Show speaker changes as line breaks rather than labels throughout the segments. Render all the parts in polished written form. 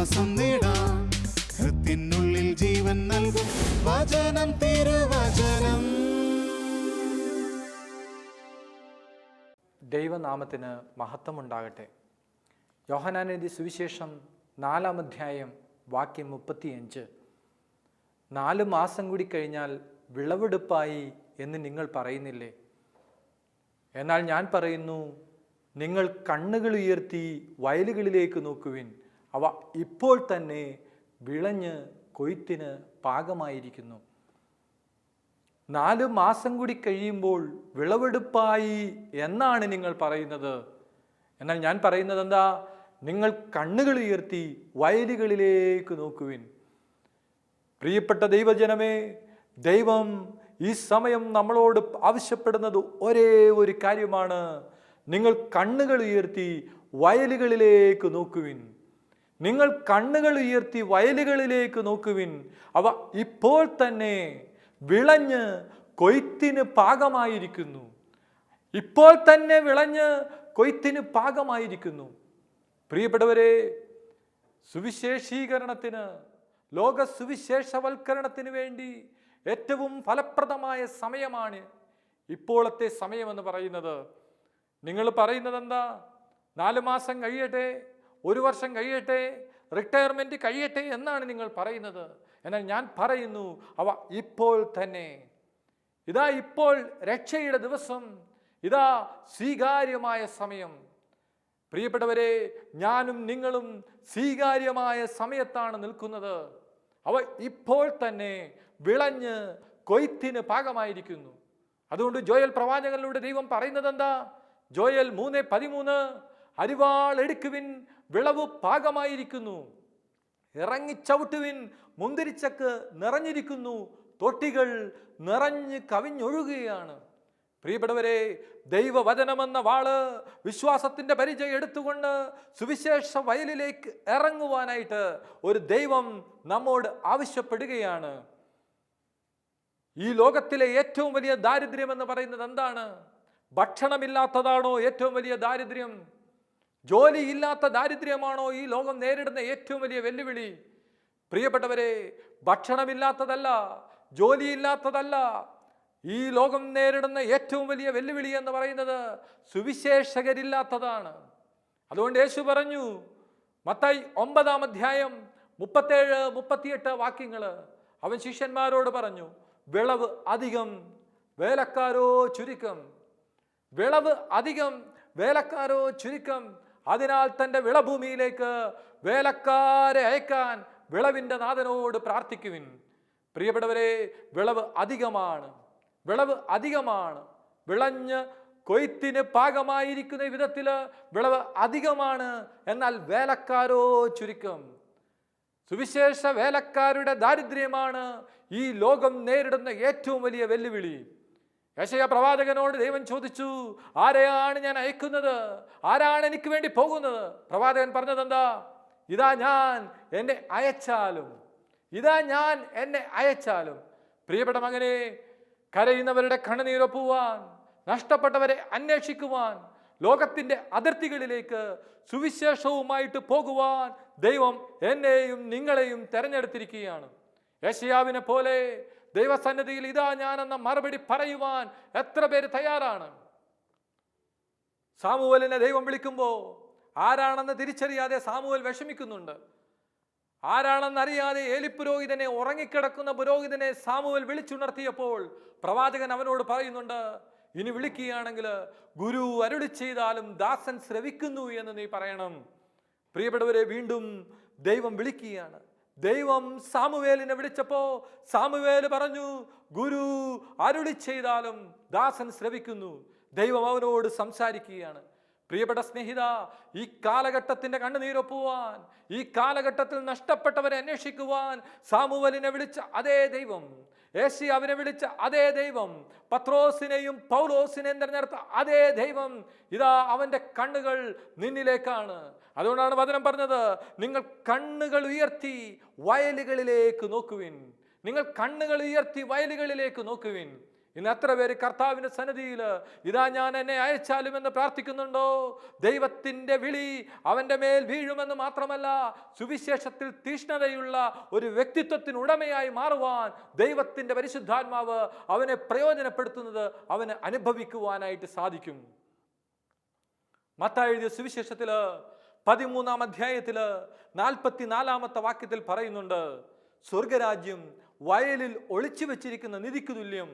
ആശ്വാസം നേടാം. ഹൃത്തിനുള്ളിൽ ജീവൻ നൽകും വചനം, തിരുവചനം.
ദൈവനാമത്തിന് മഹത്വമുണ്ടാകട്ടെ. യോഹന്നാൻ എഴുതിയ സുവിശേഷം 4-ാം അധ്യായം വാക്യം 35. 4 മാസം കൂടി കഴിഞ്ഞാൽ വിളവെടുപ്പായി എന്ന് നിങ്ങൾ പറയുന്നില്ലേ? എന്നാൽ ഞാൻ പറയുന്നു, നിങ്ങൾ കണ്ണുകൾ ഉയർത്തി വയലുകളിലേക്ക് നോക്കുവിൻ. അവ ഇപ്പോൾ തന്നെ വിളഞ്ഞ് കൊയ്ത്തിന് പാകമായിരിക്കുന്നു. 4 മാസം കൂടി കഴിയുമ്പോൾ വിളവെടുപ്പായി എന്നാണ് നിങ്ങൾ പറയുന്നത്. എന്നാൽ ഞാൻ പറയുന്നത് എന്താ? നിങ്ങൾ കണ്ണുകൾ ഉയർത്തി വയലുകളിലേക്ക് നോക്കുവിൻ. പ്രിയപ്പെട്ട ദൈവജനമേ, ദൈവം ഈ സമയം നമ്മളോട് ആവശ്യപ്പെടുന്നത് ഒരേ ഒരു കാര്യമാണ്. നിങ്ങൾ കണ്ണുകൾ ഉയർത്തി വയലുകളിലേക്ക് നോക്കുവിൻ. നിങ്ങൾ കണ്ണുകൾ ഉയർത്തി വയലുകളിലേക്ക് നോക്കുവിൻ. അവ ഇപ്പോൾ തന്നെ വിളഞ്ഞ് കൊയ്ത്തിന് പാകമായിരിക്കുന്നു. ഇപ്പോൾ തന്നെ വിളഞ്ഞ് കൊയ്ത്തിന് പാകമായിരിക്കുന്നു. പ്രിയപ്പെട്ടവരെ, സുവിശേഷീകരണത്തിന്, ലോക സുവിശേഷവൽക്കരണത്തിന് വേണ്ടി ഏറ്റവും ഫലപ്രദമായ സമയമാണ് ഇപ്പോഴത്തെ സമയമെന്ന് പറയുന്നത്. നിങ്ങൾ പറയുന്നത് എന്താ? 4 മാസം കഴിയട്ടെ, 1 വർഷം കഴിയട്ടെ, റിട്ടയർമെൻറ്റ് കഴിയട്ടെ എന്നാണ് നിങ്ങൾ പറയുന്നത്. എന്നാൽ ഞാൻ പറയുന്നു, അവ ഇപ്പോൾ തന്നെ. ഇതാ ഇപ്പോൾ രക്ഷയുടെ ദിവസം, ഇതാ സ്വീകാര്യമായ സമയം. പ്രിയപ്പെട്ടവരെ, ഞാനും നിങ്ങളും സ്വീകാര്യമായ സമയത്താണ് നിൽക്കുന്നത്. അവ ഇപ്പോൾ തന്നെ വിളഞ്ഞ് കൊയ്ത്തിന് പാകമായിരിക്കുന്നു. അതുകൊണ്ട് ജോയൽ പ്രവാചകനിലൂടെ ദൈവം പറയുന്നത് എന്താ? ജോയൽ 3:13, അരിവാൾ എടുക്കുവിൻ, വിളവ് പാകമായിരിക്കുന്നു. ഇറങ്ങിച്ചവിട്ടുവിൻ, മുന്തിരിച്ചക്ക് നിറഞ്ഞിരിക്കുന്നു, തൊട്ടികൾ നിറഞ്ഞ് കവിഞ്ഞൊഴുകുകയാണ്. പ്രിയപ്പെട്ടവരെ, ദൈവവചനമെന്ന വാള്, വിശ്വാസത്തിന്റെ പരിചയം എടുത്തുകൊണ്ട് സുവിശേഷ വയലിലേക്ക് ഇറങ്ങുവാനായിട്ട് ഒരു ദൈവം നമ്മോട് ആവശ്യപ്പെടുകയാണ്. ഈ ലോകത്തിലെ ഏറ്റവും വലിയ ദാരിദ്ര്യം എന്ന് പറയുന്നത് എന്താണ്? ഭക്ഷണമില്ലാത്തതാണോ ഏറ്റവും വലിയ ദാരിദ്ര്യം? ജോലിയില്ലാത്ത ദാരിദ്ര്യമാണോ ഈ ലോകം നേരിടുന്ന ഏറ്റവും വലിയ വെല്ലുവിളി? പ്രിയപ്പെട്ടവരെ, ഭക്ഷണമില്ലാത്തതല്ല, ജോലിയില്ലാത്തതല്ല. ഈ ലോകം നേരിടുന്ന ഏറ്റവും വലിയ വെല്ലുവിളി എന്ന് പറയുന്നത് സുവിശേഷകരില്ലാത്തതാണ്. അതുകൊണ്ട് യേശു പറഞ്ഞു, മത്തായി 9-ാം അധ്യായം 37-38 വാക്യങ്ങൾ, അവൻ ശിഷ്യന്മാരോട് പറഞ്ഞു, വിളവ് അധികം, വേലക്കാരോ ചുരുക്കം. വിളവ് അധികം, വേലക്കാരോ ചുരുക്കം. അതിനാൽ തൻ്റെ വിളഭൂമിയിലേക്ക് വേലക്കാരെ അയക്കാൻ വിളവിൻ്റെ നാഥനോട് പ്രാർത്ഥിക്കുവിൻ. പ്രിയപ്പെട്ടവരെ, വിളവ് അധികമാണ്, വിളവ് അധികമാണ്. വിളഞ്ഞ് കൊയ്ത്തിന് പാകമായിരിക്കുന്ന വിധത്തിൽ വിളവ് അധികമാണ്. എന്നാൽ വേലക്കാരോ ചുരുക്കം. സുവിശേഷ വേലക്കാരുടെ ദാരിദ്ര്യമാണ് ഈ ലോകം നേരിടുന്ന ഏറ്റവും വലിയ വെല്ലുവിളി. യെശയ്യാ പ്രവാചകനോട് ദൈവം ചോദിച്ചു, ആരെയാണ് ഞാൻ അയക്കുന്നത്? ആരാണ് എനിക്ക് വേണ്ടി പോകുന്നത്? പ്രവാചകൻ പറഞ്ഞത് എന്താ? ഇതാ ഞാൻ, എന്നെ അയച്ചാലും. ഇതാ ഞാൻ, എന്നെ അയച്ചാലും. പ്രിയപ്പെട്ട മകനെ, കരയുന്നവരുടെ കണ്ണുനീരൊപ്പുവാൻ, നഷ്ടപ്പെട്ടവരെ അന്വേഷിക്കുവാൻ, ലോകത്തിൻ്റെ അതിർത്തികളിലേക്ക് സുവിശേഷവുമായിട്ട് പോകുവാൻ ദൈവം എന്നെയും നിങ്ങളെയും തെരഞ്ഞെടുത്തിരിക്കുകയാണ്. യെശയ്യാവിനെ പോലെ ദൈവസന്നിധിയിൽ ഇതാ ഞാൻ എന്ന മറുപടി പറയുവാൻ എത്ര പേര് തയ്യാറാണ്? സാമുവേലിനെ ദൈവം വിളിക്കുമ്പോൾ ആരാണെന്ന് തിരിച്ചറിയാതെ സാമുവേൽ വിഷമിക്കുന്നുണ്ട്. ആരാണെന്നറിയാതെ ഏലി പുരോഹിതനെ, ഉറങ്ങിക്കിടക്കുന്ന പുരോഹിതനെ സാമുവേൽ വിളിച്ചുണർത്തിയപ്പോൾ പ്രവാചകൻ അവനോട് പറയുന്നുണ്ട്, ഇനി വിളിക്കുകയാണെങ്കിൽ ഗുരു അരുളി ചെയ്താലും ദാസൻ ശ്രവിക്കുന്നു എന്ന് നീ പറയണം. പ്രിയപ്പെട്ടവരെ, വീണ്ടും ദൈവം വിളിക്കുകയാണ്. ദൈവം സാമുവേലിനെ വിളിച്ചപ്പോ സാമുവേൽ പറഞ്ഞു, ഗുരു അരുളി ചെയ്താലും ദാസൻ ശ്രവിക്കുന്നു. ദൈവം അവനോട് സംസാരിക്കുകയാണ്. പ്രിയപ്പെട്ട സ്നേഹിത, ഈ കാലഘട്ടത്തിന്റെ കണ്ണുനീരൊപ്പുവാൻ, ഈ കാലഘട്ടത്തിൽ നഷ്ടപ്പെട്ടവരെ അന്വേഷിക്കുവാൻ സാമുവേലിനെ വിളിച്ച അതേ ദൈവം, യേശയ്യാവിനെ വിളിച്ച അതേ ദൈവം, പത്രോസിനെയും പൗലോസിനെയും തിരഞ്ഞെടുത്ത അതേ ദൈവം, ഇതാ അവന്റെ കണ്ണുകൾ നിന്നിലേക്കാണ്. അതുകൊണ്ടാണ് വചനം പറഞ്ഞത്, നിങ്ങൾ കണ്ണുകൾ ഉയർത്തി വയലുകളിലേക്ക് നോക്കുവിൻ. നിങ്ങൾ കണ്ണുകൾ ഉയർത്തി വയലുകളിലേക്ക് നോക്കുവിൻ. ഇന്ന് എത്ര പേര് കർത്താവിന്റെ സന്നിധിയിൽ ഇതാ ഞാൻ എന്നെ അയച്ചാലും എന്ന് പ്രാർത്ഥിക്കുന്നുണ്ടോ? ദൈവത്തിന്റെ വിളി അവന്റെ മേൽ വീഴുമെന്ന് മാത്രമല്ല, സുവിശേഷത്തിൽ തീഷ്ണതയുള്ള ഒരു വ്യക്തിത്വത്തിന് ഉടമയായി മാറുവാൻ ദൈവത്തിന്റെ പരിശുദ്ധാത്മാവ് അവനെ പ്രയോജനപ്പെടുത്തുന്നത് അവന് അനുഭവിക്കുവാനായിട്ട് സാധിക്കും. മത്തായി എഴുതിയ സുവിശേഷത്തില് 13-ാം അധ്യായത്തില് 44-ാമത്തെ വാക്യത്തിൽ പറയുന്നുണ്ട്, സ്വർഗരാജ്യം വയലിൽ ഒളിച്ചു വെച്ചിരിക്കുന്ന നിധിക്ക് തുല്യം.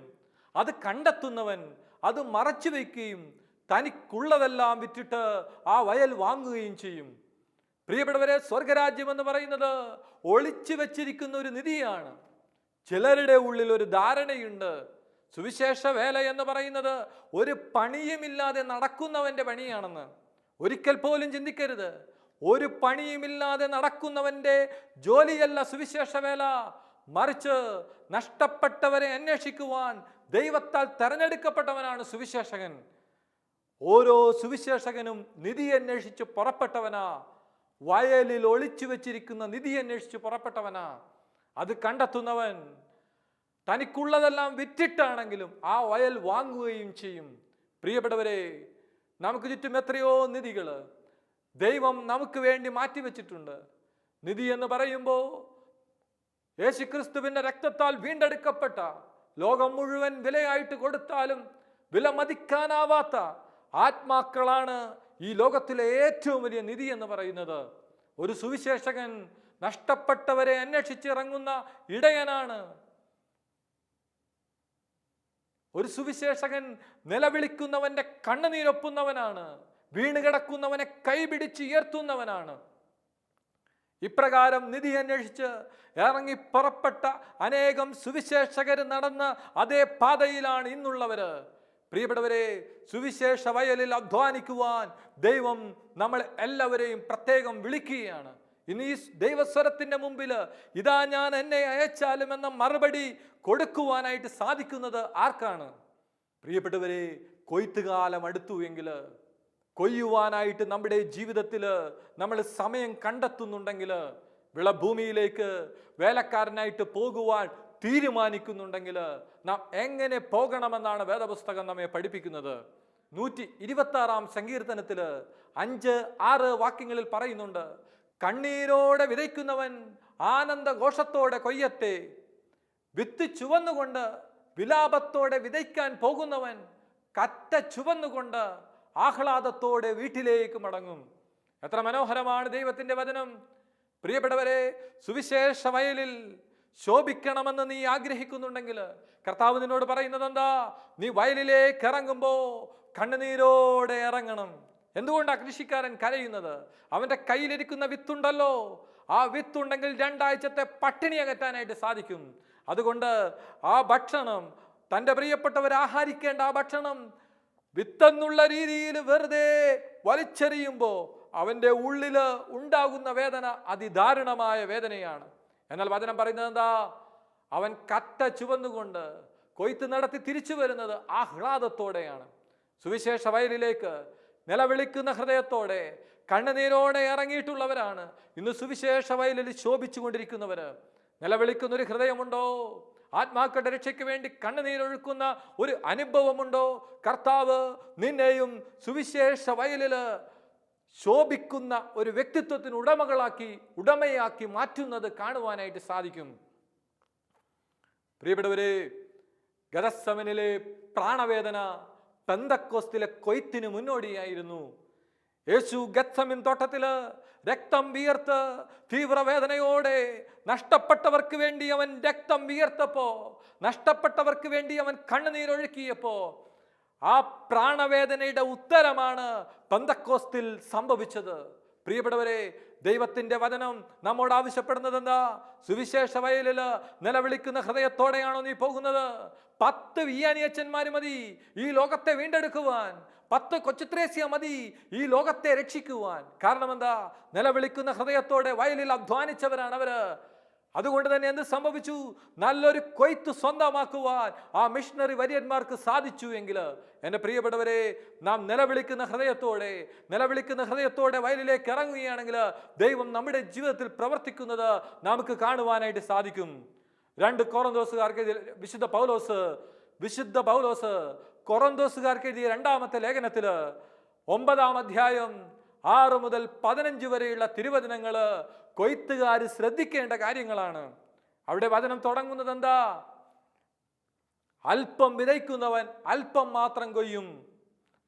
അത് കണ്ടെത്തുന്നവൻ അത് മറച്ചു വയ്ക്കുകയും തനിക്കുള്ളതെല്ലാം വിറ്റിട്ട് ആ വയൽ വാങ്ങുകയും ചെയ്യും. പ്രിയപ്പെട്ടവരെ, സ്വർഗരാജ്യം എന്ന് പറയുന്നത് ഒളിച്ചു വെച്ചിരിക്കുന്ന ഒരു നിധിയാണ്. ചിലരുടെ ഉള്ളിൽ ഒരു ധാരണയുണ്ട്, സുവിശേഷ വേല എന്ന് പറയുന്നത് ഒരു പണിയുമില്ലാതെ നടക്കുന്നവന്റെ പണിയാണെന്ന്. ഒരിക്കൽ പോലും ചിന്തിക്കരുത്. ഒരു പണിയുമില്ലാതെ നടക്കുന്നവന്റെ ജോലിയല്ല സുവിശേഷ വേല, മറിച്ച് നഷ്ടപ്പെട്ടവരെ അന്വേഷിക്കുവാൻ ദൈവത്താൽ തെരഞ്ഞെടുക്കപ്പെട്ടവനാണ് സുവിശേഷകൻ. ഓരോ സുവിശേഷകനും നിധി അന്വേഷിച്ച് പുറപ്പെട്ടവനാ. വയലിൽ ഒളിച്ചു വെച്ചിരിക്കുന്ന നിധി അന്വേഷിച്ച് പുറപ്പെട്ടവനാ. അത് കണ്ടെത്തുന്നവൻ തനിക്കുള്ളതെല്ലാം വിറ്റിട്ടാണെങ്കിലും ആ വയൽ വാങ്ങുകയും ചെയ്യും. പ്രിയപ്പെട്ടവരെ, നമുക്ക് ചുറ്റും എത്രയോ നിധികൾ ദൈവം നമുക്ക് വേണ്ടി മാറ്റിവെച്ചിട്ടുണ്ട്. നിധി എന്ന് പറയുമ്പോൾ യേശുക്രിസ്തുവിന്റെ രക്തത്താൽ വീണ്ടെടുക്കപ്പെട്ട, ലോകം മുഴുവൻ വിലയായിട്ട് കൊടുത്താലും വില മതിക്കാനാവാത്ത ആത്മാക്കളാണ് ഈ ലോകത്തിലെ ഏറ്റവും വലിയ നിധി എന്ന് പറയുന്നത്. ഒരു സുവിശേഷകൻ നഷ്ടപ്പെട്ടവരെ അന്വേഷിച്ചിറങ്ങുന്ന ഇടയനാണ്. ഒരു സുവിശേഷകൻ നിലവിളിക്കുന്നവന്റെ കണ്ണുനീരൊപ്പുന്നവനാണ്. വീണുകിടക്കുന്നവനെ കൈപിടിച്ച് ഉയർത്തുന്നവനാണ്. ഇപ്രകാരം നിധി അന്വേഷിച്ച് ഇറങ്ങി പുറപ്പെട്ട അനേകം സുവിശേഷകർ നടന്ന അതേ പാതയിലാണ് ഇന്നുള്ളവര്. പ്രിയപ്പെട്ടവരെ, സുവിശേഷ വയലിൽ അധ്വാനിക്കുവാൻ ദൈവം നമ്മൾ എല്ലാവരെയും പ്രത്യേകം വിളിക്കുകയാണ്. ഇന്ന് ഈ ദൈവസ്വരത്തിന്റെ മുമ്പിൽ ഇതാ ഞാൻ എന്നെ അയച്ചാലും എന്ന മറുപടി കൊടുക്കുവാനായിട്ട് സാധിക്കുന്നത് ആർക്കാണ്? പ്രിയപ്പെട്ടവരെ, കൊയ്ത്തുകാലം അടുത്തു എങ്കിൽ, കൊയ്യുവാനായിട്ട് നമ്മുടെ ജീവിതത്തിൽ നമ്മൾ സമയം കണ്ടെത്തുന്നുണ്ടെങ്കിൽ, വിളഭൂമിയിലേക്ക് വേലക്കാരനായിട്ട് പോകുവാൻ തീരുമാനിക്കുന്നുണ്ടെങ്കിൽ നാം എങ്ങനെ പോകണമെന്നാണ് വേദപുസ്തകം നമ്മെ പഠിപ്പിക്കുന്നത്. 126-ാം സങ്കീർത്തനത്തിൽ 5-6 വാക്യങ്ങളിൽ പറയുന്നുണ്ട്, കണ്ണീരോടെ വിതയ്ക്കുന്നവൻ ആനന്ദഘോഷത്തോടെ കൊയ്യട്ടെ. വിത്ത് ചുവന്നുകൊണ്ട് വിലാപത്തോടെ വിതയ്ക്കാൻ പോകുന്നവൻ കറ്റ ചുവന്നുകൊണ്ട് ആഹ്ലാദത്തോടെ വീട്ടിലേക്ക് മടങ്ങും. എത്ര മനോഹരമാണ് ദൈവത്തിന്റെ വചനം. പ്രിയപ്പെട്ടവരെ, സുവിശേഷ വയലിൽ ശോഭിക്കണമെന്ന് നീ ആഗ്രഹിക്കുന്നുണ്ടെങ്കിൽ കർത്താവ് നിന്നോട് പറയുന്നത് എന്താ? നീ വയലിലേക്ക് ഇറങ്ങുമ്പോ കണ്ണുനീരോടെ ഇറങ്ങണം. എന്തുകൊണ്ടാണ് കൃഷിക്കാരൻ കരയുന്നത്? അവന്റെ കയ്യിലിരിക്കുന്ന വിത്തുണ്ടല്ലോ, ആ വിത്തുണ്ടെങ്കിൽ 2 ആഴ്ചത്തെ പട്ടിണി അകറ്റാനായിട്ട് സാധിക്കും. അതുകൊണ്ട് ആ ഭക്ഷണം, തൻ്റെ പ്രിയപ്പെട്ടവർ ആഹാരിക്കേണ്ട ആ ഭക്ഷണം വിത്തെന്നുള്ള രീതിയിൽ വെറുതെ വലിച്ചെറിയുമ്പോൾ അവൻ്റെ ഉള്ളിൽ ഉണ്ടാകുന്ന വേദന അതിദാരുണമായ വേദനയാണ്. എന്നാൽ വചനം പറയുന്നത് എന്താ? അവൻ കറ്റ ചുവന്നുകൊണ്ട് കൊയ്ത്ത് നടത്തി തിരിച്ചു വരുന്നത് ആഹ്ലാദത്തോടെയാണ്. സുവിശേഷ വയലിലേക്ക് നിലവിളിക്കുന്ന ഹൃദയത്തോടെ കണ്ണുനീരോടെ ഇറങ്ങിയിട്ടുള്ളവരാണ് ഇന്ന് സുവിശേഷ വയലിൽ ശോഭിച്ചു കൊണ്ടിരിക്കുന്നവര്. നിലവിളിക്കുന്ന ഒരു ഹൃദയമുണ്ടോ? ആത്മാക്കളുടെ രക്ഷയ്ക്ക് വേണ്ടി കണ്ണുനീരൊഴുക്കുന്ന ഒരു അനുഭവമുണ്ടോ? കർത്താവ് നിന്നെയും സുവിശേഷ വയലില് ശോഭിക്കുന്ന ഒരു വ്യക്തിത്വത്തിന് ഉടമയാക്കി മാറ്റുന്നത് കാണുവാനായിട്ട് സാധിക്കും. പ്രിയപ്പെട്ടവരെ, ഗദസമനിലെ പ്രാണവേദന പെന്തക്കോസ്തിലെ കൊയ്ത്തിന് മുന്നോടിയായിരുന്നു. യേശു ഗത്സമിൻ തോട്ടത്തില് രക്തം വിയർത്ത് തീവ്രവേദനയോടെ നഷ്ടപ്പെട്ടവർക്ക് വേണ്ടി അവൻ രക്തം വിയർത്തപ്പോ, നഷ്ടപ്പെട്ടവർക്ക് വേണ്ടി അവൻ കണ്ണുനീരൊഴുക്കിയപ്പോ, ആ പ്രാണവേദനയുടെ ഉത്തരമാണ് പെന്തക്കോസ്തിൽ സംഭവിച്ചത്. പ്രിയപ്പെട്ടവരെ, ദൈവത്തിന്റെ വചനം നമ്മോട് ആവശ്യപ്പെടുന്നത് എന്താ? സുവിശേഷ വയലില് നിലവിളിക്കുന്ന ഹൃദയത്തോടെയാണോ നീ പോകുന്നത്? 10 വിയാനിയച്ചന്മാര് മതി ഈ ലോകത്തെ വീണ്ടെടുക്കുവാൻ. 10 കൊച്ചുത്രേസ്യ മതി ഈ ലോകത്തെ രക്ഷിക്കുവാൻ. കാരണം എന്താ? നിലവിളിക്കുന്ന ഹൃദയത്തോടെ വയലിൽ അധ്വാനിച്ചവരാണ് അവര്. അതുകൊണ്ട് തന്നെ എന്ത് സംഭവിച്ചു? നല്ലൊരു കൊയ്ത്ത് സ്വന്തമാക്കുവാൻ ആ മിഷണറി വര്യന്മാർക്ക് സാധിച്ചു എങ്കിൽ, എൻ്റെ പ്രിയപ്പെട്ടവരെ, നാം നിലവിളിക്കുന്ന ഹൃദയത്തോടെ വയലിലേക്ക് ഇറങ്ങുകയാണെങ്കിൽ ദൈവം നമ്മുടെ ജീവിതത്തിൽ പ്രവർത്തിക്കുന്നത് നമുക്ക് കാണുവാനായിട്ട് സാധിക്കും. 2 കൊറിന്തോസുകാർക്ക് വിശുദ്ധ പൗലോസ് വിശുദ്ധ പൗലോസ് കൊറിന്തോസുകാർക്ക് എഴുതിയ 2-ാമത്തെ ലേഖനത്തില് 9-ാം അധ്യായം 6 മുതൽ 15 വരെയുള്ള തിരുവചനങ്ങള് കൊയ്ത്തുകാർ ശ്രദ്ധിക്കേണ്ട കാര്യങ്ങളാണ്. അവിടെ വചനം തുടങ്ങുന്നത് എന്താ? അല്പം വിതയ്ക്കുന്നവൻ അല്പം മാത്രം കൊയ്യും,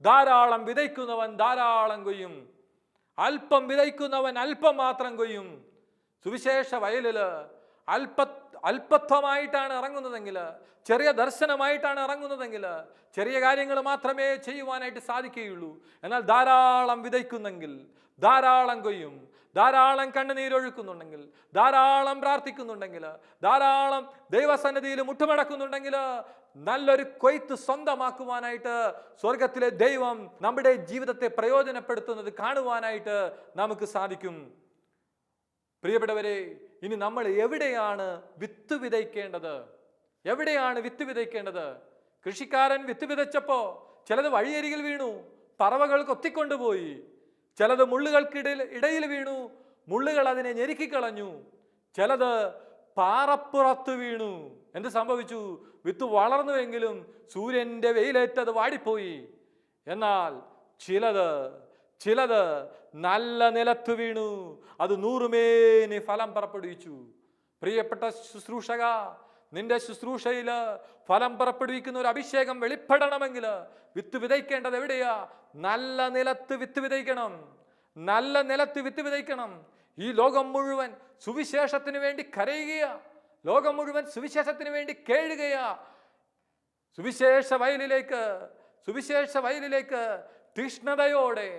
ധാരാളം വിതയ്ക്കുന്നവൻ ധാരാളം കൊയ്യും. അല്പം വിതയ്ക്കുന്നവൻ അല്പം മാത്രം കൊയ്യും. സുവിശേഷ വയലില് അല്പത്വമായിട്ടാണ് ഇറങ്ങുന്നതെങ്കിൽ, ചെറിയ ദർശനമായിട്ടാണ് ഇറങ്ങുന്നതെങ്കിൽ, ചെറിയ കാര്യങ്ങൾ മാത്രമേ ചെയ്യുവാനായിട്ട് സാധിക്കുകയുള്ളൂ. എന്നാൽ ധാരാളം വിതയ്ക്കുന്നെങ്കിൽ ധാരാളം കൊയ്യും. ധാരാളം കണ്ണുനീരൊഴുക്കുന്നുണ്ടെങ്കിൽ, ധാരാളം പ്രാർത്ഥിക്കുന്നുണ്ടെങ്കിൽ, ധാരാളം ദൈവസന്നിധിയിൽ മുട്ടുമടക്കുന്നുണ്ടെങ്കിൽ, നല്ലൊരു കൊയ്ത്ത് സ്വന്തമാക്കുവാനായിട്ട് സ്വർഗത്തിലെ ദൈവം നമ്മുടെ ജീവിതത്തെ പ്രയോജനപ്പെടുത്തുന്നത് കാണുവാനായിട്ട് നമുക്ക് സാധിക്കും. പ്രിയപ്പെട്ടവരെ, ഇനി നമ്മൾ എവിടെയാണ് വിത്ത് വിതയ്ക്കേണ്ടത്? എവിടെയാണ് വിത്ത് വിതയ്ക്കേണ്ടത്? കൃഷിക്കാരൻ വിത്ത് വിതച്ചപ്പോ ചിലത് വഴിയരികിൽ വീണു, പറവകൾ കൊത്തിക്കൊണ്ടുപോയി. ചിലത് മുള്ളുകൾക്കിടയിൽ വീണു, മുള്ളുകൾ അതിനെ ഞെരുക്കിക്കളഞ്ഞു. ചിലത് പാറപ്പുറത്ത് വീണു. എന്ത് സംഭവിച്ചു? വിത്ത് വളർന്നുവെങ്കിലും സൂര്യന്റെ വെയിലേറ്റത് വാടിപ്പോയി. എന്നാൽ ചിലത് നല്ല നിലത്ത് വീണു, അത് 100 മേനി ഫലം പുറപ്പെടുവിച്ചു. പ്രിയപ്പെട്ട ശുശ്രൂഷക, നിന്റെ ശുശ്രൂഷയില് ഫലം പുറപ്പെടുവിക്കുന്ന ഒരു അഭിഷേകം വെളിപ്പെടണമെങ്കിൽ വിത്ത് വിതയ്ക്കേണ്ടത് എവിടെയാ? നല്ല നിലത്ത് വിത്ത് വിതയ്ക്കണം. നല്ല നിലത്ത് വിത്ത് വിതയ്ക്കണം. ഈ ലോകം മുഴുവൻ സുവിശേഷത്തിന് വേണ്ടി കരയുകയാ, ലോകം മുഴുവൻ സുവിശേഷത്തിന് വേണ്ടി കേഴുകയാ. സുവിശേഷ വയലിലേക്ക് തീഷ്ണതയോടെ,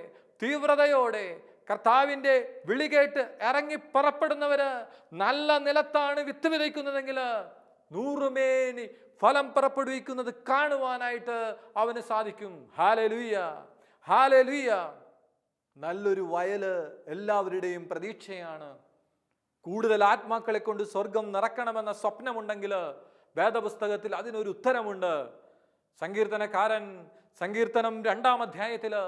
തീവ്രതയോടെ കർത്താവിന്റെ വിളി കേട്ട് ഇറങ്ങി പുറപ്പെടുന്നവര് നല്ല നിലത്താണ് വിത്ത് വിതയ്ക്കുന്നതെങ്കിൽ 100 മേനി ഫലം പുറപ്പെടുവിക്കുന്നത് കാണുവാനായിട്ട് അവന് സാധിക്കും. Hallelujah, hallelujah. നല്ലൊരു വയല് എല്ലാവരുടെയും പ്രതീക്ഷയാണ്. കൂടുതൽ ആത്മാക്കളെ കൊണ്ട് സ്വർഗം നിറക്കണമെന്ന സ്വപ്നമുണ്ടെങ്കിൽ വേദപുസ്തകത്തിൽ അതിനൊരു ഉത്തരമുണ്ട്. സങ്കീർത്തനക്കാരൻ സങ്കീർത്തനം 2-ാം അധ്യായത്തില്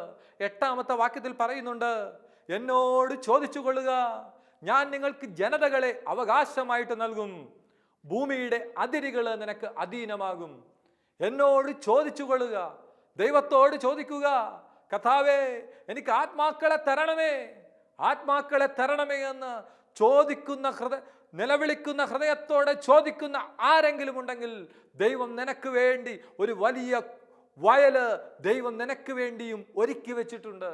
8-ാമത്തെ വാക്യത്തിൽ പറയുന്നുണ്ട്, എന്നോട് ചോദിച്ചു കൊള്ളുക, ഞാൻ നിങ്ങൾക്ക് ജനതകളെ അവകാശമായിട്ട് നൽകും, ഭൂമിയുടെ അതിരുകള് നിനക്ക് അധീനമാകും. എന്നോട് ചോദിച്ചു കൊള്ളുക, ദൈവത്തോട് ചോദിക്കുക, കർത്താവേ എനിക്ക് ആത്മാക്കളെ തരണമേ എന്ന് ചോദിക്കുന്ന നിലവിളിക്കുന്ന ഹൃദയത്തോടെ ചോദിക്കുന്ന ആരെങ്കിലും ഉണ്ടെങ്കിൽ ദൈവം നിനക്ക് വേണ്ടി ഒരു വലിയ വയല് ദൈവം നിനക്ക് വേണ്ടിയും ഒരുക്കി വെച്ചിട്ടുണ്ട്.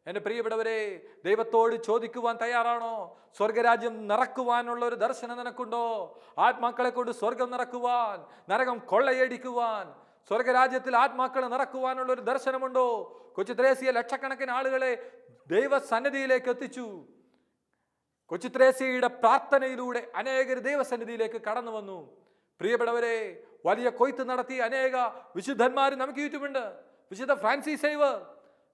എൻ്റെ പ്രിയപ്പെട്ടവരെ, ദൈവത്തോട് ചോദിക്കുവാൻ തയ്യാറാണോ? സ്വർഗരാജ്യം നിറക്കുവാനുള്ള ഒരു ദർശനം നിനക്കുണ്ടോ? ആത്മാക്കളെ കൊണ്ട് സ്വർഗം നിറക്കുവാൻ, നരകം കൊള്ളയടിക്കുവാൻ, സ്വർഗരാജ്യത്തിൽ ആത്മാക്കളെ നിറക്കുവാനുള്ള ഒരു ദർശനമുണ്ടോ? കൊച്ചു ത്രേസ്യ ലക്ഷക്കണക്കിന് ആളുകളെ ദൈവസന്നിധിയിലേക്ക് എത്തിച്ചു. കൊച്ചു ത്രേസ്യയുടെ പ്രാർത്ഥനയിലൂടെ അനേകർ ദൈവസന്നിധിയിലേക്ക് കടന്നു വന്നു. പ്രിയപ്പെട്ടവരെ, വലിയ കൊയ്ത്ത് നടത്തി അനേക വിശുദ്ധന്മാർ നമുക്ക് ചുറ്റുമുണ്ട്. വിശുദ്ധ ഫ്രാൻസിസ് സേവർ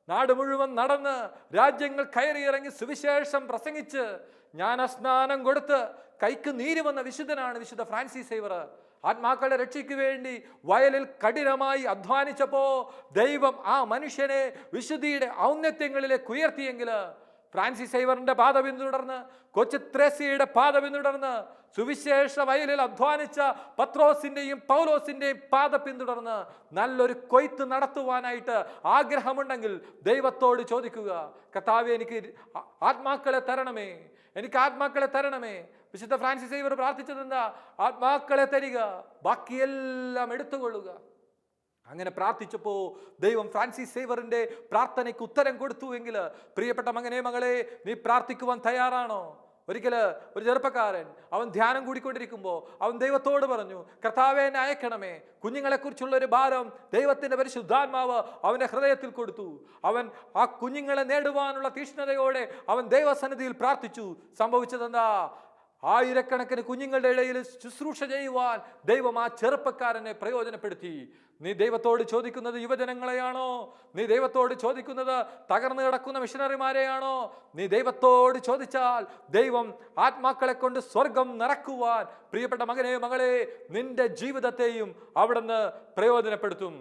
നാട് മുഴുവൻ നടന്ന് രാജ്യങ്ങൾ കയറിയിറങ്ങി സുവിശേഷം പ്രസംഗിച്ച് ജ്ഞാനസ്നാനം കൊടുത്ത് കൈക്ക് നീര് വന്ന വിശുദ്ധനാണ് വിശുദ്ധ ഫ്രാൻസിസ് സേവർ. ആത്മാക്കളുടെ രക്ഷയ്ക്ക് വേണ്ടി വയലിൽ കഠിനമായി അധ്വാനിച്ചപ്പോ ദൈവം ആ മനുഷ്യനെ വിശുദ്ധിയുടെ ഔന്നത്യങ്ങളിലേക്ക് ഉയർത്തിയെങ്കിൽ ഫ്രാൻസിസ് സേവറിന്റെ പാത പിന്തുടർന്ന്, കൊച്ചു ത്രേസ്യയുടെ പാത പിന്തുടർന്ന്, സുവിശേഷ വയലിൽ അധ്വാനിച്ച പത്രോസിന്റെയും പൗലോസിന്റെയും പാത പിന്തുടർന്ന് നല്ലൊരു കൊയ്ത്ത് നടത്തുവാനായിട്ട് ആഗ്രഹമുണ്ടെങ്കിൽ ദൈവത്തോട് ചോദിക്കുക, കർത്താവേ എനിക്ക് ആത്മാക്കളെ തരണമേ. വിശുദ്ധ ഫ്രാൻസിസ് സേവർ പ്രാർത്ഥിച്ചത് എന്താ? ആത്മാക്കളെ തരിക, ബാക്കിയെല്ലാം എടുത്തുകൊള്ളുക. അങ്ങനെ പ്രാർത്ഥിച്ചപ്പോ ദൈവം ഫ്രാൻസിസ് സേവറിന്റെ പ്രാർത്ഥനയ്ക്ക് ഉത്തരം കൊടുത്തുവെങ്കിൽ പ്രിയപ്പെട്ട മകനെ, നീ പ്രാർത്ഥിക്കുവാൻ തയ്യാറാണോ? ഒരിക്കല് ഒരു ചെറുപ്പക്കാരൻ അവൻ ധ്യാനം കൂടിക്കൊണ്ടിരിക്കുമ്പോൾ അവൻ ദൈവത്തോട് പറഞ്ഞു, കർത്താവേ എന്നെ അയക്കണമേ. കുഞ്ഞുങ്ങളെക്കുറിച്ചുള്ള ഒരു ഭാരം ദൈവത്തിന്റെ പരിശുദ്ധാത്മാവ് അവന്റെ ഹൃദയത്തിൽ കൊടുത്തു. അവൻ ആ കുഞ്ഞുങ്ങളെ നേടുവാനുള്ള തീഷ്ണതയോടെ അവൻ ദൈവസന്നിധിയിൽ പ്രാർത്ഥിച്ചു. സംഭവിച്ചതെന്താ? ആയിരക്കണക്കിന് കുഞ്ഞുങ്ങളുടെ ഇടയിൽ ശുശ്രൂഷ ചെയ്യുവാൻ ദൈവം ആ ചെറുപ്പക്കാരനെ പ്രയോജനപ്പെടുത്തി. നീ ദൈവത്തോട് ചോദിക്കുന്നത് യുവജനങ്ങളെയാണോ? നീ ദൈവത്തോട് ചോദിക്കുന്നത് തകർന്നു കിടക്കുന്ന മിഷനറിമാരെയാണോ? നീ ദൈവത്തോട് ചോദിച്ചാൽ ദൈവം ആത്മാക്കളെ കൊണ്ട് സ്വർഗം നിറക്കുവാൻ പ്രിയപ്പെട്ട മകളെ നിന്റെ ജീവിതത്തെയും അവിടുന്ന് പ്രയോജനപ്പെടുത്തും.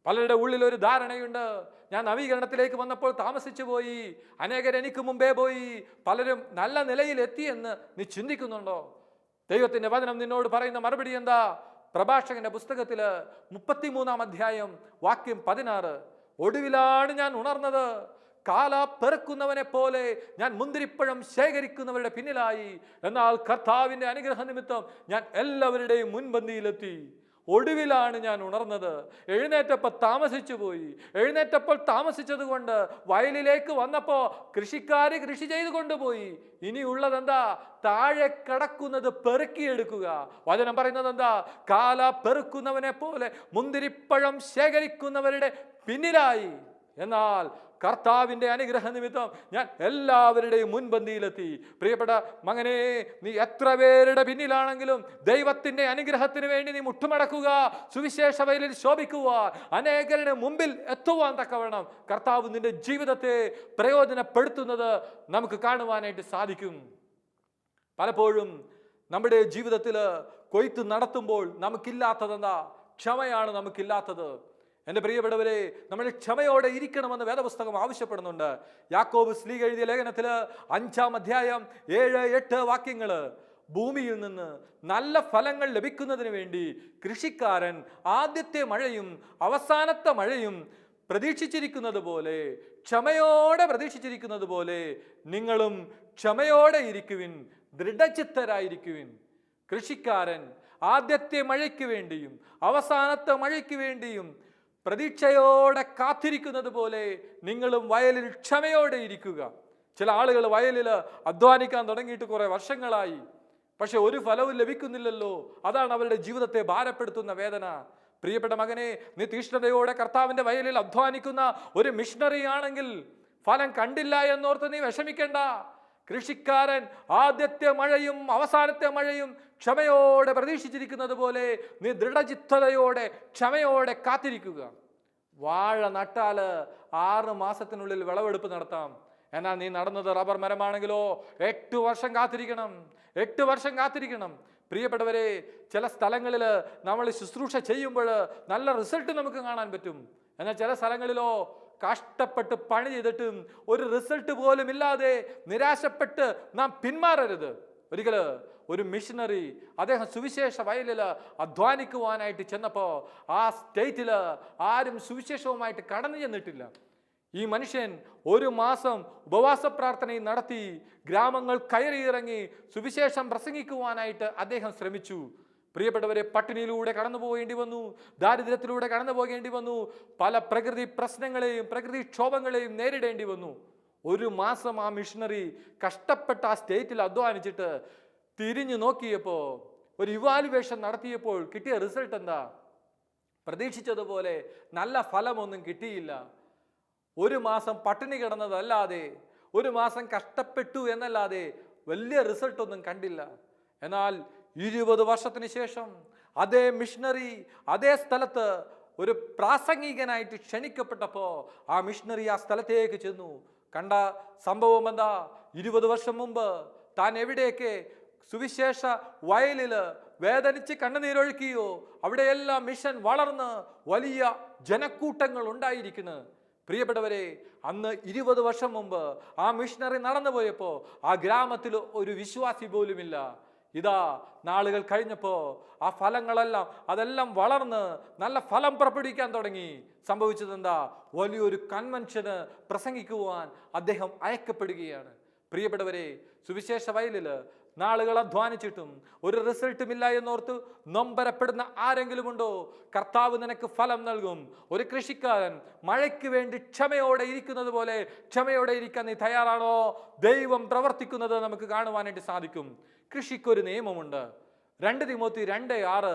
പലരുടെ ഉള്ളിൽ ഒരു ധാരണയുണ്ട്, ഞാൻ നവീകരണത്തിലേക്ക് വന്നപ്പോൾ താമസിച്ചു പോയി, അനേകർ എനിക്ക് മുമ്പേ പോയി, പലരും നല്ല നിലയിൽ എത്തിയെന്ന് നീ ചിന്തിക്കുന്നുണ്ടോ? ദൈവത്തിന്റെ വചനം നിന്നോട് പറയുന്ന മറുപടി എന്താ? പ്രഭാഷകന്റെ പുസ്തകത്തില് 33-ാം അധ്യായം വാക്യം 16, ഒടുവിലാണ് ഞാൻ ഉണർന്നത്, കാല പെറുക്കുന്നവനെ പോലെ ഞാൻ മുന്തിരിപ്പഴം ശേഖരിക്കുന്നവരുടെ പിന്നിലായി, എന്നാൽ കർത്താവിന്റെ അനുഗ്രഹ നിമിത്തം ഞാൻ എല്ലാവരുടെയും മുൻപന്തിയിലെത്തി. ഒടുവിലാണ് ഞാൻ ഉണർന്നത്. എഴുന്നേറ്റപ്പോൾ താമസിച്ചു പോയി. എഴുന്നേറ്റപ്പോൾ താമസിച്ചത് കൊണ്ട് വയലിലേക്ക് വന്നപ്പോൾ കൃഷിക്കാര് കൃഷി ചെയ്തു കൊണ്ടുപോയി. ഇനിയുള്ളത് എന്താ? താഴെ കിടക്കുന്നത് പെറുക്കിയെടുക്കുക. വചനം പറയുന്നത് എന്താ? കാല പെറുക്കുന്നവനെ പോലെ മുന്തിരിപ്പഴം ശേഖരിക്കുന്നവരുടെ പിന്നിലായി, എന്നാൽ കർത്താവിന്റെ അനുഗ്രഹ നിമിത്തം ഞാൻ എല്ലാവരുടെയും മുൻപന്തിയിലെത്തി. പ്രിയപ്പെട്ട മകനെ, നീ എത്ര പേരുടെ പിന്നിലാണെങ്കിലും ദൈവത്തിന്റെ അനുഗ്രഹത്തിന് വേണ്ടി നീ മുട്ടുമടക്കുക. സുവിശേഷ വയലിൽ ശോഭിക്കുവാൻ, അനേകരുടെ മുമ്പിൽ എത്തുവാൻ തക്കവണ്ണം കർത്താവ് നിന്റെ ജീവിതത്തെ പ്രയോജനപ്പെടുത്തുന്നത് നമുക്ക് കാണുവാനായിട്ട് സാധിക്കും. പലപ്പോഴും നമ്മുടെ ജീവിതത്തിൽ കൊയ്ത്ത് നടത്തുമ്പോൾ നമുക്കില്ലാത്തതെന്താ? ക്ഷമയാണ് നമുക്കില്ലാത്തത്. എൻ്റെ പ്രിയപ്പെട്ടവരെ, നമ്മൾ ക്ഷമയോടെ ഇരിക്കണമെന്ന് വേദപുസ്തകം ആവശ്യപ്പെടുന്നുണ്ട്. യാക്കോബ് ശ്ലീഹ എഴുതിയ ലേഖനത്തിൽ 5-ാം അധ്യായം 7-8 വാക്യങ്ങൾ, ഭൂമിയിൽ നിന്ന് നല്ല ഫലങ്ങൾ ലഭിക്കുന്നതിന് വേണ്ടി കൃഷിക്കാരൻ ആദ്യത്തെ മഴയും അവസാനത്തെ മഴയും പ്രതീക്ഷിച്ചിരിക്കുന്നത് പോലെ, ക്ഷമയോടെ പ്രതീക്ഷിച്ചിരിക്കുന്നത് പോലെ നിങ്ങളും ക്ഷമയോടെ ഇരിക്കുവിൻ, ദൃഢചിത്തരായിരിക്കുവിൻ. കൃഷിക്കാരൻ ആദ്യത്തെ മഴയ്ക്ക് വേണ്ടിയും അവസാനത്തെ മഴയ്ക്ക് വേണ്ടിയും പ്രതീക്ഷയോടെ കാത്തിരിക്കുന്നത് പോലെ നിങ്ങളും വയലിൽ ക്ഷമയോടെ ഇരിക്കുക. ചില ആളുകൾ വയലിൽ അധ്വാനിക്കാൻ തുടങ്ങിയിട്ട് കുറെ വർഷങ്ങളായി, പക്ഷെ ഒരു ഫലവും ലഭിക്കുന്നില്ലല്ലോ. അതാണ് അവരുടെ ജീവിതത്തെ ഭാരപ്പെടുത്തുന്ന വേദന. പ്രിയപ്പെട്ട മകനെ, നീ തീഷ്ണതയോടെ കർത്താവിന്റെ വയലിൽ അധ്വാനിക്കുന്ന ഒരു മിഷണറി ആണെങ്കിൽ ഫലം കണ്ടില്ല എന്നോർത്ത് നീ വിഷമിക്കേണ്ട. കൃഷിക്കാരൻ ആദ്യത്തെ മഴയും അവസാനത്തെ മഴയും ക്ഷമയോടെ പ്രതീക്ഷിച്ചിരിക്കുന്നത് പോലെ നീ ദൃഢചിത്തതയോടെ ക്ഷമയോടെ കാത്തിരിക്കുക. വാഴ നട്ടാല് 6 മാസത്തിനുള്ളിൽ വിളവെടുപ്പ് നടത്താം. എന്നാൽ നീ നടന്നത് റബ്ബർ മരമാണെങ്കിലോ 8 വർഷം കാത്തിരിക്കണം. 8 വർഷം കാത്തിരിക്കണം. പ്രിയപ്പെട്ടവരെ, ചില സ്ഥലങ്ങളിൽ നമ്മൾ ശുശ്രൂഷ ചെയ്യുമ്പോൾ നല്ല റിസൾട്ട് നമുക്ക് കാണാൻ പറ്റും. എന്നാൽ ചില സ്ഥലങ്ങളിലോ കഷ്ടപ്പെട്ട് പണി ചെയ്തിട്ടും ഒരു റിസൾട്ട് പോലും ഇല്ലാതെ നിരാശപ്പെട്ട് നാം പിന്മാറരുത്. ഒരിക്കൽ ഒരു മിഷണറി അദ്ദേഹം സുവിശേഷ വയലിൽ അധ്വാനിക്കുവാനായിട്ട് ചെന്നപ്പോൾ ആ സ്റ്റേറ്റിൽ ആരും സുവിശേഷവുമായിട്ട് കടന്നു ചെന്നിട്ടില്ല. ഈ മനുഷ്യൻ 1 മാസം ഉപവാസ പ്രാർത്ഥനയും നടത്തി ഗ്രാമങ്ങൾ കയറിയിറങ്ങി സുവിശേഷം പ്രസംഗിക്കുവാനായിട്ട് അദ്ദേഹം ശ്രമിച്ചു. പ്രിയപ്പെട്ടവരെ, പട്ടിണിയിലൂടെ കടന്നു പോകേണ്ടി വന്നു, ദാരിദ്ര്യത്തിലൂടെ കടന്നു പോകേണ്ടി വന്നു, പല പ്രകൃതി പ്രശ്നങ്ങളെയും പ്രകൃതിക്ഷോഭങ്ങളെയും നേരിടേണ്ടി വന്നു. 1 മാസം ആ മിഷണറി കഷ്ടപ്പെട്ട് ആ സ്റ്റേറ്റിൽ അധ്വാനിച്ചിട്ട് തിരിഞ്ഞു നോക്കിയപ്പോൾ, ഒരു ഇവാലുവേഷൻ നടത്തിയപ്പോൾ കിട്ടിയ റിസൾട്ട് എന്താ? പ്രതീക്ഷിച്ചതുപോലെ നല്ല ഫലമൊന്നും കിട്ടിയില്ല. 1 മാസം പട്ടിണി കിടന്നതല്ലാതെ, 1 മാസം കഷ്ടപ്പെട്ടു എന്നല്ലാതെ വലിയ റിസൾട്ടൊന്നും കണ്ടില്ല. എന്നാൽ 20 വർഷത്തിന് ശേഷം അതേ മിഷണറി അതേ സ്ഥലത്ത് ഒരു പ്രാസംഗികനായിട്ട് ക്ഷണിക്കപ്പെട്ടപ്പോൾ ആ മിഷണറി ആ സ്ഥലത്തേക്ക് ചെന്നു. കണ്ട സംഭവം എന്താ? 20 വർഷം മുമ്പ് താൻ എവിടെയൊക്കെ സുവിശേഷ വയലിൽ വേദനിച്ച് കണ്ണുനീരൊഴുക്കിയോ അവിടെയെല്ലാം മിഷൻ വളർന്ന് വലിയ ജനക്കൂട്ടങ്ങൾ ഉണ്ടായിരിക്കുന്നു. പ്രിയപ്പെട്ടവരെ, അന്ന് 20 വർഷം മുമ്പ് ആ മിഷണറി നടന്നു പോയപ്പോൾ ആ ഗ്രാമത്തിൽ ഒരു വിശ്വാസി പോലുമില്ല. ഇതാ നാളുകൾ കഴിഞ്ഞപ്പോൾ ആ ഫലങ്ങളെല്ലാം അതെല്ലാം വളർന്ന് നല്ല ഫലം പുറപ്പെടുവിക്കാൻ തുടങ്ങി. സംഭവിച്ചത് എന്താ? വലിയൊരു കൺവെൻഷന് പ്രസംഗിക്കുവാൻ അദ്ദേഹം അയക്കപ്പെടുകയാണ്. പ്രിയപ്പെട്ടവരെ, സുവിശേഷ വയലിൽ നാളുകൾ അധ്വാനിച്ചിട്ടും ഒരു റിസൾട്ടും ഇല്ല എന്നോർത്ത് നൊമ്പരപ്പെടുന്ന ആരെങ്കിലും ഉണ്ടോ? കർത്താവ് നിനക്ക് ഫലം നൽകും. ഒരു കൃഷിക്കാരൻ മഴയ്ക്ക് വേണ്ടി ക്ഷമയോടെ ഇരിക്കുന്നത് പോലെ ക്ഷമയോടെ ഇരിക്കാൻ നീ തയ്യാറാണോ? ദൈവം പ്രവർത്തിക്കുന്നത് നമുക്ക് കാണുവാനായിട്ട് സാധിക്കും. കൃഷിക്കൊരു നിയമമുണ്ട്. 2 തിമോത്തി 2:6,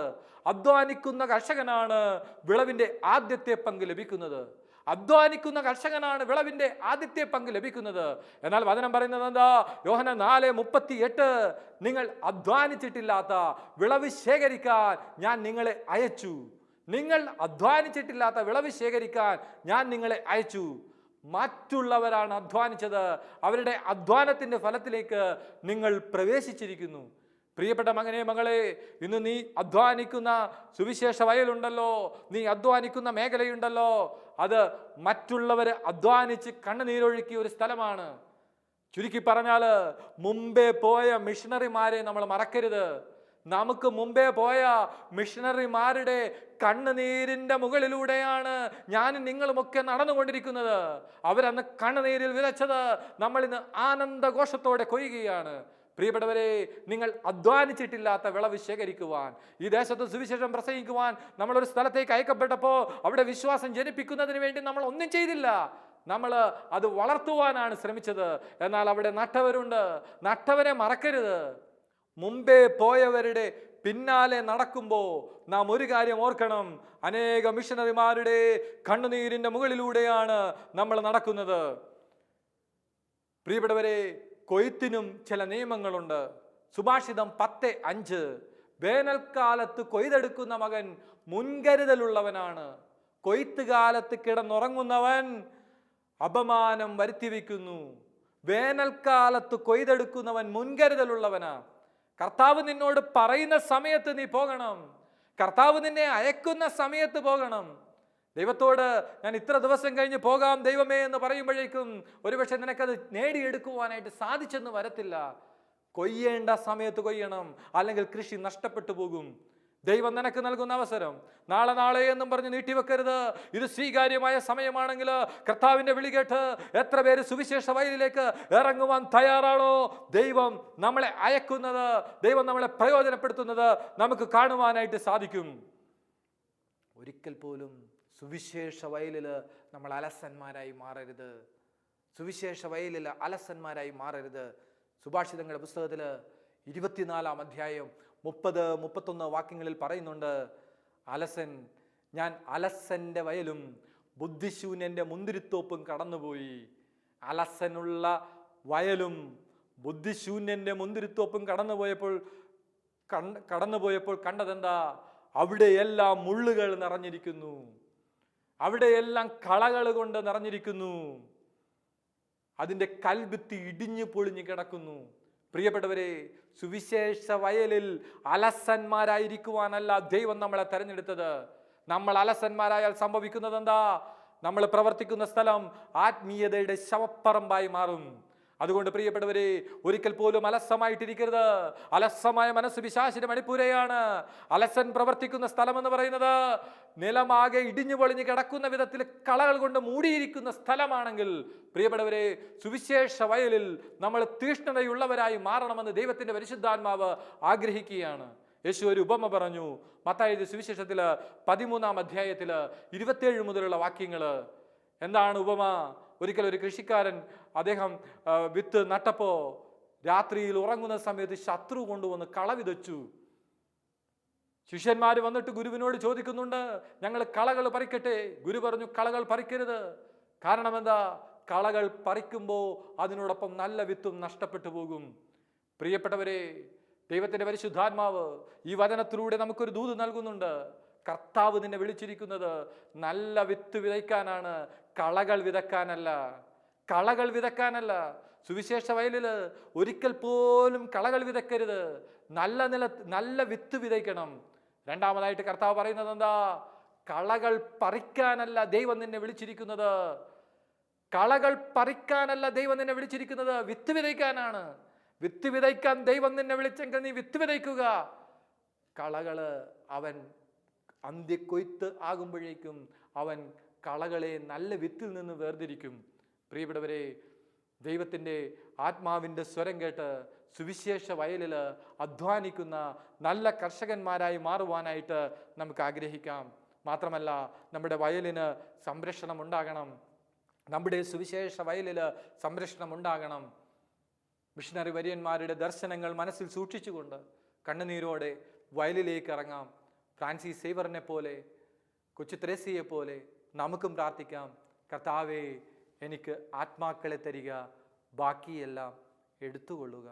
അധ്വാനിക്കുന്ന കർഷകനാണ് വിളവിന്റെ ആദ്യത്തെ പങ്ക് ലഭിക്കുന്നത്. അധ്വാനിക്കുന്ന കർഷകനാണ് വിളവിന്റെ ആദ്യത്തെ പങ്ക് ലഭിക്കുന്നത്. എന്നാൽ വചനം പറയുന്നത് എന്താ? യോഹന്നാൻ 4:38, നിങ്ങൾ അധ്വാനിച്ചിട്ടില്ലാത്ത വിളവ് ശേഖരിക്കാൻ ഞാൻ നിങ്ങളെ അയച്ചു. നിങ്ങൾ അധ്വാനിച്ചിട്ടില്ലാത്ത വിളവ് ശേഖരിക്കാൻ ഞാൻ നിങ്ങളെ അയച്ചു. മറ്റുള്ളവരാണ് അധ്വാനിച്ചത്. അവരുടെ അധ്വാനത്തിന്റെ ഫലത്തിലേക്ക് നിങ്ങൾ പ്രവേശിച്ചിരിക്കുന്നു. പ്രിയപ്പെട്ട മകനെ, മകളെ, ഇന്ന് നീ അധ്വാനിക്കുന്ന സുവിശേഷ വയലുണ്ടല്ലോ, നീ അധ്വാനിക്കുന്ന മേഖലയുണ്ടല്ലോ, അത് മറ്റുള്ളവർ അധ്വാനിച്ച് കണ്ണുനീരൊഴുക്കിയ ഒരു സ്ഥലമാണ്. ചുരുക്കി പറഞ്ഞാൽ, മുമ്പേ പോയ മിഷണറിമാരെ നമ്മൾ മറക്കരുത്. നമുക്ക് മുമ്പേ പോയ മിഷണറിമാരുടെ കണ്ണുനീരിന്റെ മുകളിലൂടെയാണ് ഞാനും നിങ്ങളുമൊക്കെ നടന്നുകൊണ്ടിരിക്കുന്നത്. അവരന്ന് കണ്ണുനീരിൽ വിതച്ചത് നമ്മൾ ഇന്ന് ആനന്ദഘോഷത്തോടെ കൊയ്യുകയാണ്. പ്രിയപ്പെട്ടവരെ, നിങ്ങൾ അധ്വാനിച്ചിട്ടില്ലാത്ത വിളവ് ശേഖരിക്കുവാൻ, ഈ ദേശത്ത് സുവിശേഷം പ്രസംഗിക്കുവാൻ നമ്മളൊരു സ്ഥലത്തേക്ക് അയക്കപ്പെട്ടപ്പോൾ അവിടെ വിശ്വാസം ജനിപ്പിക്കുന്നതിന് വേണ്ടി നമ്മൾ ഒന്നും ചെയ്തില്ല. നമ്മൾ അത് വളർത്തുവാനാണ് ശ്രമിച്ചത്. എന്നാൽ അവിടെ നട്ടവരുണ്ട്. നട്ടവരെ മറക്കരുത്. മുമ്പേ പോയവരുടെ പിന്നാലെ നടക്കുമ്പോൾ നാം ഒരു കാര്യം ഓർക്കണം. അനേക മിഷണറിമാരുടെ കണ്ണുനീരിന്റെ മുകളിലൂടെയാണ് നമ്മൾ നടക്കുന്നത്. പ്രിയപ്പെട്ടവരെ, കൊയ്ത്തിനും ചില നിയമങ്ങളുണ്ട്. സുഭാഷിതം 10:5, വേനൽക്കാലത്ത് കൊയ്തെടുക്കുന്ന മകൻ മുൻകരുതലുള്ളവനാണ്, കൊയ്ത്തുകാലത്ത് കിടന്നുറങ്ങുന്നവൻ അപമാനം വരുത്തിവെക്കുന്നു. വേനൽക്കാലത്ത് കൊയ്തെടുക്കുന്നവൻ മുൻകരുതലുള്ളവനാ. കർത്താവ് നിന്നോട് പറയുന്ന സമയത്ത് നീ പോകണം. കർത്താവ് നിന്നെ അയക്കുന്ന സമയത്ത് പോകണം. ദൈവത്തോട് ഞാൻ ഇത്ര ദിവസം കഴിഞ്ഞ് പോകാം ദൈവമേ എന്ന് പറയുമ്പോഴേക്കും ഒരുപക്ഷെ നിനക്കത് നേടിയെടുക്കുവാനായിട്ട് സാധിച്ചെന്ന് വരത്തില്ല. കൊയ്യേണ്ട സമയത്ത് കൊയ്യണം, അല്ലെങ്കിൽ കൃഷി നഷ്ടപ്പെട്ടു പോകും. ദൈവം നിനക്ക് നൽകുന്ന അവസരം നാളെ എന്നും പറഞ്ഞ് നീട്ടിവെക്കരുത്. ഇത് സ്വീകാര്യമായ സമയമാണെങ്കിൽ കർത്താവിന്റെ വിളി കേട്ട് എത്ര പേര് സുവിശേഷ വയലിലേക്ക് ഇറങ്ങുവാൻ തയ്യാറാണോ? ദൈവം നമ്മളെ അയക്കുന്നത്, ദൈവം നമ്മളെ പ്രയോജനപ്പെടുത്തുന്നത് നമുക്ക് കാണുവാനായിട്ട് സാധിക്കും. ഒരിക്കൽ പോലും സുവിശേഷ വയലിൽ നമ്മൾ അലസന്മാരായി മാറരുത്. സുവിശേഷ വയലിൽ അലസന്മാരായി മാറരുത്. സുഭാഷിതങ്ങളുടെ പുസ്തകത്തിൽ 24-ാം അധ്യായം 30-31 വാക്യങ്ങളിൽ പറയുന്നുണ്ട്, ഞാൻ അലസന്റെ വയലും ബുദ്ധിശൂന്യന്റെ മുന്തിരിത്തോപ്പും കടന്നുപോയി. അലസനുള്ള വയലും ബുദ്ധിശൂന്യന്റെ മുന്തിരിത്തോപ്പും കടന്നുപോയപ്പോൾ കണ്ടതെന്താ? അവിടെയെല്ലാം മുള്ളുകൾ നിറഞ്ഞിരിക്കുന്നു, അവിടെയെല്ലാം കളകൾ കൊണ്ട് നിറഞ്ഞിരിക്കുന്നു, അതിൻ്റെ കൽഭിത്തി ഇടിഞ്ഞു പൊളിഞ്ഞു കിടക്കുന്നു. പ്രിയപ്പെട്ടവരെ, സുവിശേഷ വയലിൽ അലസന്മാരായിരിക്കുവാനല്ല ദൈവം നമ്മളെ തെരഞ്ഞെടുത്തത്. നമ്മൾ അലസന്മാരായാൽ സംഭവിക്കുന്നത് എന്താ? നമ്മൾ പ്രവർത്തിക്കുന്ന സ്ഥലം ആത്മീയതയുടെ ശവപ്പറമ്പായി മാറും. അതുകൊണ്ട് പ്രിയപ്പെട്ടവരെ, ഒരിക്കൽ പോലും അലസമായിട്ടിരിക്കരുത്. അലസമായ മനസ്സ് പിശാചിന്റെ മണിപ്പൂരയാണ്. അലസൻ പ്രവർത്തിക്കുന്ന സ്ഥലം എന്ന് പറയുന്നത് നിലമാകെ ഇടിഞ്ഞു പൊളിഞ്ഞ് കിടക്കുന്ന വിധത്തിൽ കളകൾ കൊണ്ട് മൂടിയിരിക്കുന്ന സ്ഥലമാണെങ്കിൽ, പ്രിയപ്പെട്ടവരെ, സുവിശേഷ വയലിൽ നമ്മൾ തീഷ്ണതയുള്ളവരായി മാറണമെന്ന് ദൈവത്തിന്റെ പരിശുദ്ധാത്മാവ് ആഗ്രഹിക്കുകയാണ്. യേശു ഒരു ഉപമ പറഞ്ഞു. മത്തായി സുവിശേഷത്തിൽ 13-ാം അധ്യായത്തിൽ 27 മുതലുള്ള വാക്യങ്ങൾ. എന്താണ് ഉപമ? ഒരിക്കൽ ഒരു കൃഷിക്കാരൻ അദ്ദേഹം വിത്ത് നട്ടപ്പോ രാത്രിയിൽ ഉറങ്ങുന്ന സമയത്ത് ശത്രു കൊണ്ടുവന്ന് കള വിതച്ചു. ശിഷ്യന്മാർ വന്നിട്ട് ഗുരുവിനോട് ചോദിക്കുന്നുണ്ട്, ഞങ്ങൾ കളകൾ പറിക്കട്ടെ? ഗുരു പറഞ്ഞു, കളകൾ പറിക്കരുത്. കാരണം എന്താ? കളകൾ പറിക്കുമ്പോൾ അതിനോടൊപ്പം നല്ല വിത്തും നഷ്ടപ്പെട്ടു പോകും. പ്രിയപ്പെട്ടവരെ, ദൈവത്തിന്റെ പരിശുദ്ധാത്മാവ് ഈ വചനത്തിലൂടെ നമുക്കൊരു ദൂത് നൽകുന്നുണ്ട്. കർത്താവ് നിന്നെ വിളിച്ചിരിക്കുന്നത് നല്ല വിത്ത് വിതയ്ക്കാനാണ്, കളകൾ വിതക്കാനല്ല. കളകൾ വിതക്കാനല്ല. സുവിശേഷ വയലില് ഒരിക്കൽ പോലും കളകൾ വിതക്കരുത്. നല്ല വിത്ത് വിതയ്ക്കണം. രണ്ടാമതായിട്ട് കർത്താവ് പറയുന്നത് എന്താ? കളകൾ പറിക്കാനല്ല ദൈവം നിന്നെ വിളിച്ചിരിക്കുന്നത്. കളകൾ പറിക്കാനല്ല ദൈവം നിന്നെ വിളിച്ചിരിക്കുന്നത്, വിത്ത് വിതയ്ക്കാനാണ്. വിത്ത് വിതയ്ക്കാൻ ദൈവം നിന്നെ വിളിച്ചെങ്കിൽ നീ വിത്ത് വിതയ്ക്കുക. കളകള് അവൻ അന്ത്യക്കൊയ്ത്ത് ആകുമ്പോഴേക്കും അവൻ കളകളെ നല്ല വിത്തിൽ നിന്ന് വേർതിരിക്കും. പ്രിയപ്പെട്ടവരെ, ദൈവത്തിൻ്റെ ആത്മാവിൻ്റെ സ്വരം കേട്ട് സുവിശേഷ വയലിൽ അധ്വാനിക്കുന്ന നല്ല കർഷകന്മാരായി മാറുവാനായിട്ട് നമുക്ക് ആഗ്രഹിക്കാം. മാത്രമല്ല, നമ്മുടെ വയലിന് സംരക്ഷണം ഉണ്ടാകണം. നമ്മുടെ സുവിശേഷ വയലിൽ സംരക്ഷണം ഉണ്ടാകണം. മിഷണറി വര്യന്മാരുടെ ദർശനങ്ങൾ മനസ്സിൽ സൂക്ഷിച്ചുകൊണ്ട് കണ്ണുനീരോടെ വയലിലേക്ക് ഇറങ്ങാം. ഫ്രാൻസിസ് സേവറിനെ പോലെ, കൊച്ചു ത്രേസ്യയെ പോലെ നമുക്കും പ്രാർത്ഥിക്കാം. കർത്താവേ, എനിക്ക് ആത്മാക്കളെ തരിക, ബാക്കിയെല്ലാം എടുത്തുകൊള്ളുക.